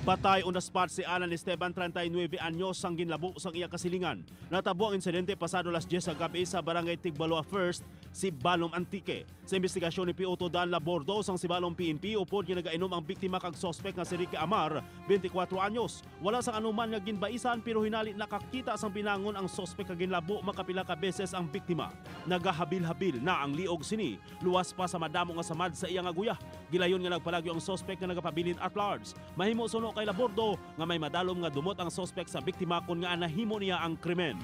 Patay on the spot si Alan Esteban, 39 anyos, ang ginlabo sang iya kasilingan. Natabo ang insidente pasado las 10 sa gabi sa Barangay Tigbaloa First, si Balom Antique. Sa investigasyon ni P.O. Dan Labordo sang si Balom PNP, upod nga nagainom ang biktima kag sospek nga si Ricky Amar, 24 anyos. Wala sang anuman nga ginbaisan pero hinali nakakita sang pinangon ang sospek kag ginlabo makapila ka beses ang biktima. Nagahabil-habil na ang liog sini, luwas pa sa madamo nga samad sa iyang aguyah. Gilayon nga nagpalagyo ang sospek nga nagapabilin at large. Mahimo suno kay Labordo nga may madalom nga dumot ang sospek sa biktima kun nga nahimo niya ang krimen.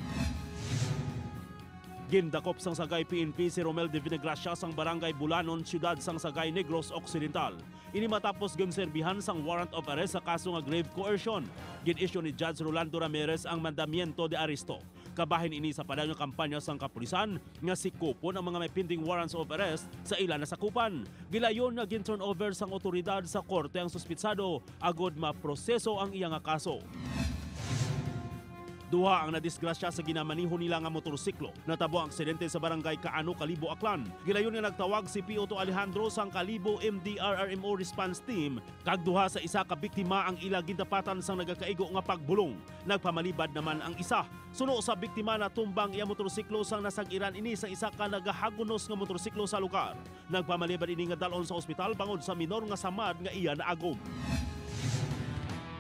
Gindakop sang Sagay PNP si Romel de Vinegracia sang Barangay Bulanon, siyudad sang Sagay Negros Occidental. Ini matapos ginserbihan sang warrant of arrest sa kaso nga grave coercion. Gin-issue ni Judge Rolando Ramirez ang mandamiento de aresto. Kabahin ini sa padang kampanya sang kapulisan nga sikupon ang mga may pending warrants of arrest sa ilan na sakupan. Gilayon nga gin-turn over sang otoridad sa korte ang suspitsado agod maproseso ang iyang kaso. Duha ang nadisgrasya sa ginamaniho nila nga motorsiklo. Natabo ang aksidente sa barangay Kaano, Kalibo, Aklan. Gilayon nga nagtawag si P.O. Alejandro sang Kalibo MDRRMO Response Team kag duha sa isa ka biktima ang ila gintapatan sang nagakaigo nga pagbulong. Nagpamalibad naman ang isa. Suno sa biktima na tumbang iya motorsiklo sang nasag-iran ini sa isa ka nagahagunos nga motorsiklo sa lugar. Nagpamalibad ini nga dalon sa ospital bangod sa minor nga samad nga iya naagom.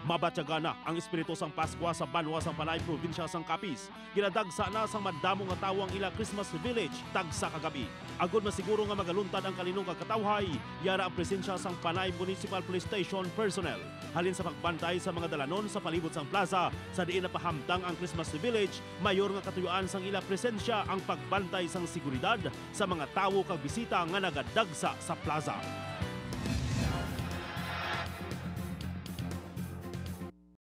Mabatyaga na ang espiritu sang Paskwa sa Banwa sang Panay probinsya sang Capiz. Ginadagsa na sang madamo nga tawo ang ila Christmas Village tagsa kagabi. Agod masiguro nga magaluntad ang kalinong kagkatawhay, yara ang presensya sang Panay Municipal Police Station personnel. Halin sa pagbantay sa mga dalanon sa palibot sang plaza, sa diin napahamtang ang Christmas Village, mayor nga katuyuan sang ila presensya ang pagbantay sang seguridad sa mga tawo kag bisita nga nagadagsa sa plaza.